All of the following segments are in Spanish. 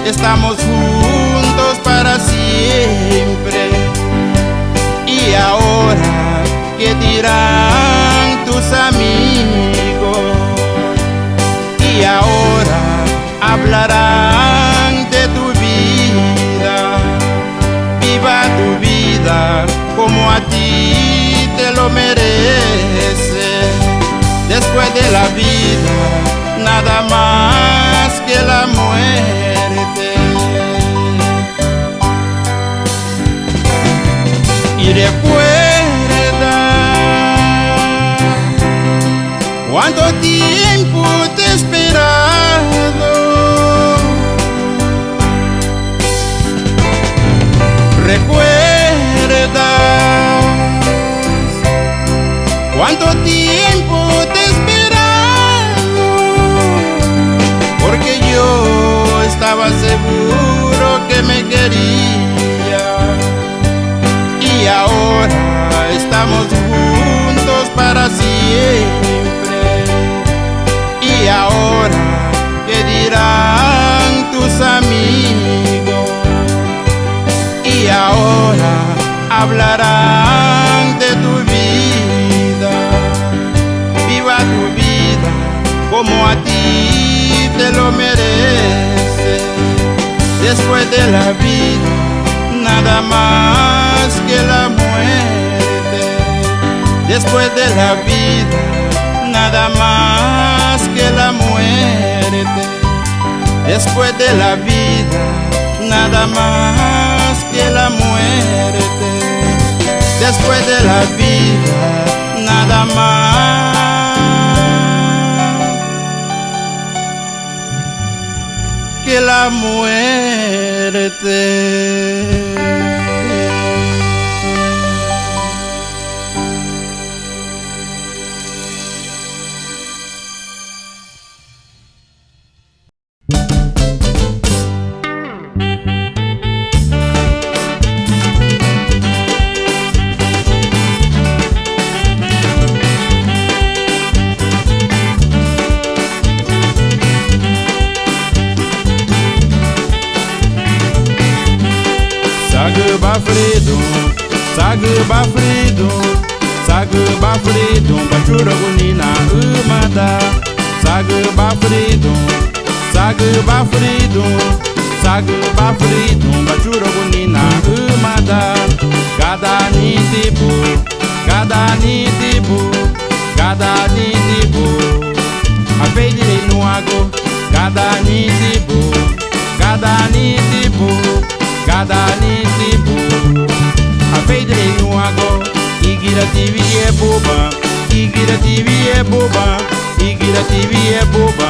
Estamos juntos para siempre. Y ahora, ¿qué dirán tus amigos? Y ahora hablarán de tu vida. Viva tu vida como a ti te lo mereces. Después de la vida, nada más que la muerte. Y recuerda cuánto tiempo te he esperado. Recuerda cuánto tiempo te he esperado, porque yo estaba seguro que me quería. Y ahora estamos juntos para siempre. Y ahora, ¿qué dirán tus amigos? Y ahora hablarán de tu vida. Viva tu vida como a ti te lo mereces. Después de la vida, nada más que la muerte. Después de la vida, nada más que la muerte. Después de la vida, nada más que la muerte. Después de la vida, nada más que la muerte. Sagba freedom, sagba freedom, sagba freedom, bachura gunina umada. Sagba freedom, sagba freedom, sagba freedom, bachura gunina umada. Cada nitibu, cada nitibu, cada nitibu, a pedirei no água. Cada nitibu, cada nitibu, cada nitibu, a pedirei no água. Igira TV é boba, Igira TV é boba, Igira TV é boba,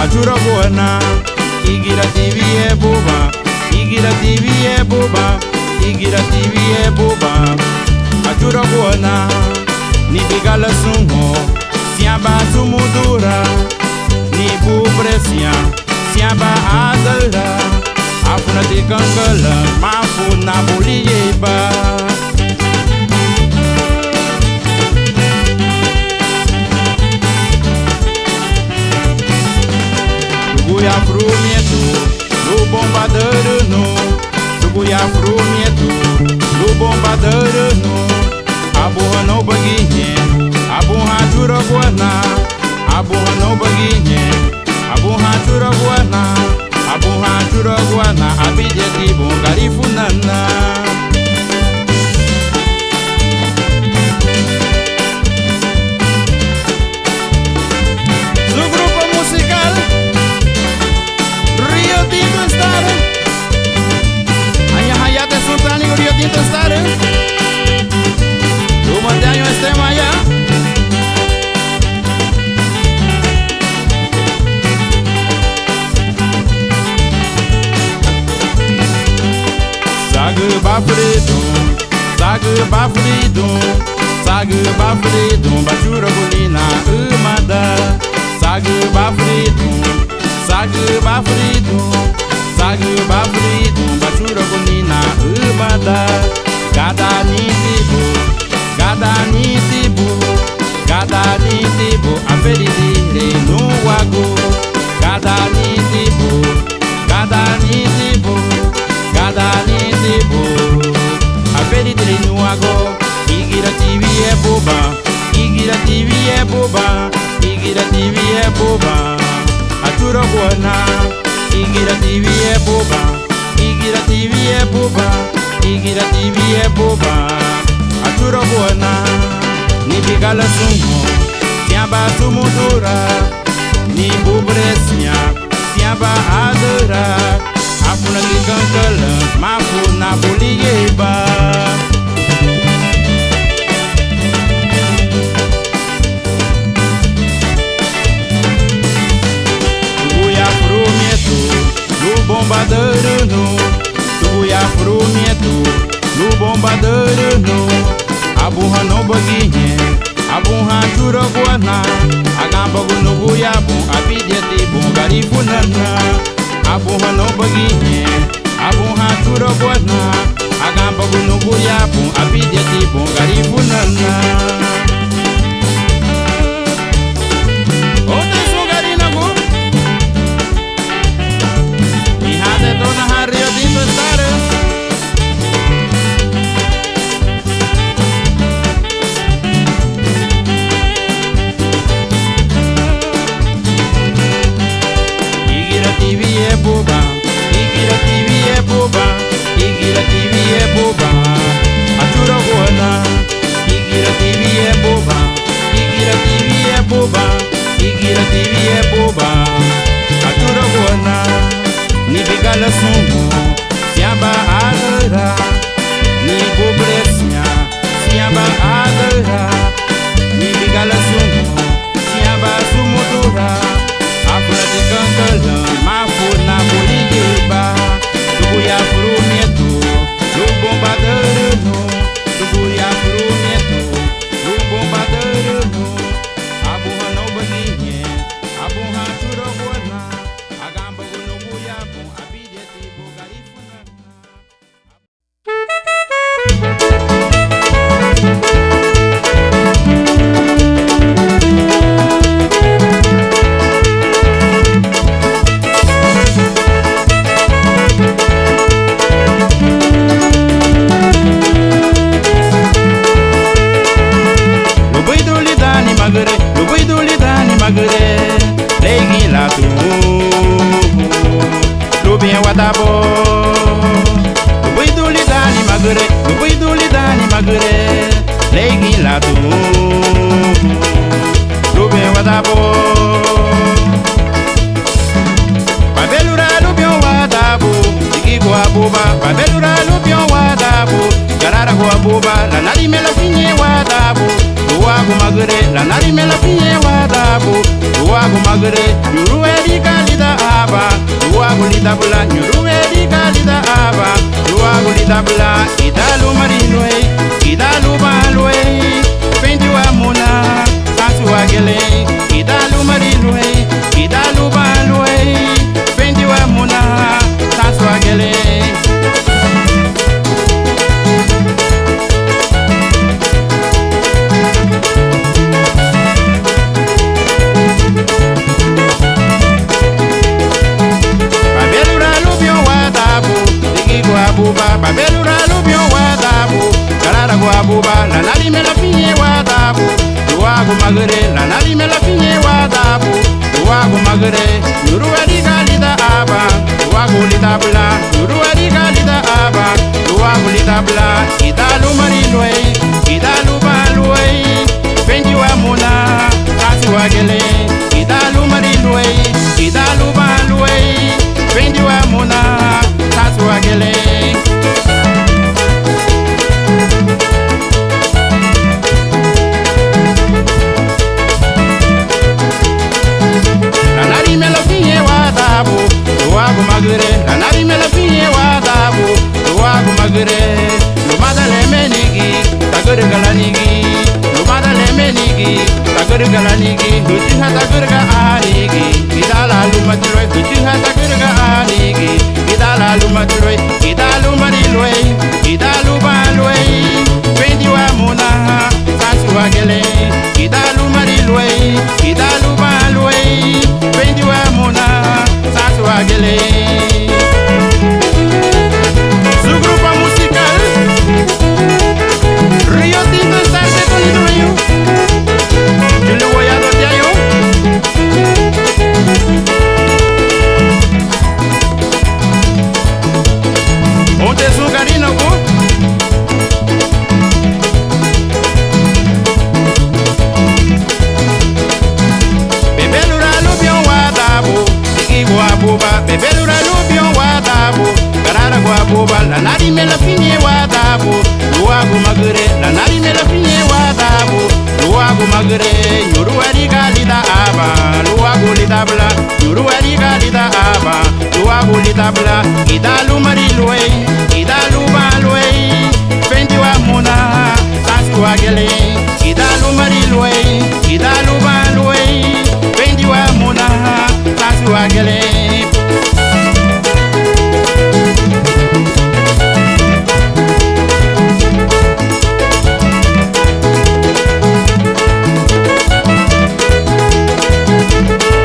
a jura boa. Igira TV é boba, Igira TV é boba, Igira TV é boba, a jura boa. Ni bigala sumo, siamba sumudura, ni bu presia, siamba adara, afuna de kankala, mafuna bulieba. Tuguya frumietu, no bombadeiro no. Tuguya frumietu, no bombadeiro no. Abuha no baguinhe, abuha jura guana. Abuha no baguinhe, abuha jura guana. Abuha jura guana, abidja tibu garifunana. Su grupo musical Rio Tinto Star. Aya Hayate Sultani Rio Tinto Star. Tu mantenho extrema ya. Sagba freedom, sagba freedom, sagba freedom, bachura gunina umada. Sagba freedom, sagba freedom, sagba freedom, bachura gunina umada. Cada nitibu, cada nitibu, cada nitibu, a feridire no água. Cada nitibu, cada nitibu, cada nitibu, a feridire no água. Igira TV é boba, Igira TV é boba, Igira TV é boba, a jura boa. Igira TV é boba, Igira TV é boba, Igira TV é boba, a jura boa. Ni bigala sumo, siamba sumudura, ni bubresia, siamba adora. Afuna ki kankala, mafuna bulieba. Tuguya frumietu, no bombadeiro no. Tuguya frumietu, no bombadeiro no. Abuha no baguinhe, abuha jura guana. Agambagu no buyabu, abidja tibu garifunana. Abuha no baguinhe, abuha jura guana. Agambagu no buyabu, abidja tibu garifunana. Ote sugarina gu Ihate tona Rio Tinto Star. Igira TV é boba, Igira TV é boba, Igira TV é boba, a jura guana. Igira TV é boba, Igira TV é boba, Igira TV é boba, a jura guana. Ni bigala sumo, siamba adora, ni bubresia, siamba adora. Ni bigala sumo, siamba sumudura. Afuna de kankala, mafuna bulieba. Tuguya frumietu, no bombadeiro no. Tuguya frumietu, no bombadeiro no. Abuha no baguinhe, abuha jura guana. Agambagu no buyabu, abidja tibu Rubien wadabo Buidu lidani magre Buidu lidani magre Legi ladu Rubien wadabo Babelura lubion wadabo Digi go abuba Babelura lubion wadabo Garara go abuba La nari me la finye wadabo Luago magre La nari me la finye wadabo Luago magre Yuru edi kalida aba Luago lidabula Yuru edi kalida aba Luago lidabula Idalu marinwe Idalu balwe Fendi wa muna Kansu wa gele Idalu marinwe Idalu balwe Fendi wa muna Kansu wa gele Babelura lubion wadabu Garara go abuba La nari me la finye wadabu Luago magre La nari me la finye wadabu Luago magre Yuru edi galida aba Luago lidabla Yuru edi galida aba Luago lidabla Idalu marinwe Idalu balwe Fendi wa muna Kasi wa gele Idalu marinwe Idalu balwe Fendi wa muna Kasi wa gele La nari me la finye wadabu Luago magre Lumada le menigi Tagure galanigi Lumada le menigi Tagure galanigi Lujiha tagure ga anigi Idala lumatilwe Lujiha tagure ga anigi Idala lumatilwe Idalu marilwe Idalu balwe Fendi wa muna Kansu wa gele Idalu marilwe Idalu balwe Fendi wa muna Kansu wa gele Babelura lubion wadabu Garara go abuba La nari me la finye wadabu Luago magre La nari me la finye wadabu Luago magre Yuru edi galida aba Luago lidabla Yuru edi galida aba Luago lidabla Idalu marilwe Idalu balwe Fendi wa muna Kansu wa gele Idalu marilwe Idalu balwe Fendi wa muna Kansu wa gele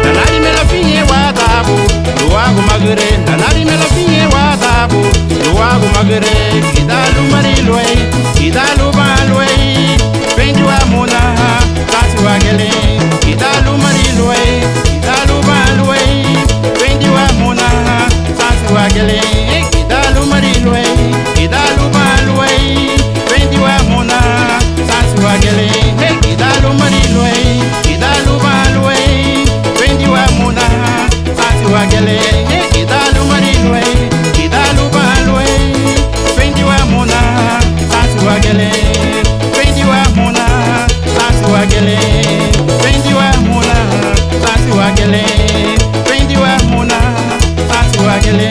La nari me la finye wadabu Luago magre Idalu marilwe Idalu balwe Fendi wa muna Kansu wa gele Idalu marilwe Idalu balwe Fendi wa muna Kansu wa gele Idalu marilwe Idalu balwe Fendi wa muna Kansu wa gele Idalu marilwe Idalu balwe Fendi wa muna Kansu wa gele Idalu marilwe Idalu balwe Fendi wa muna Kansu wa gele Fendi wa muna Kansu wa gele Fendi wa muna Kansu wa gele Fendi wa muna Kansu wa gele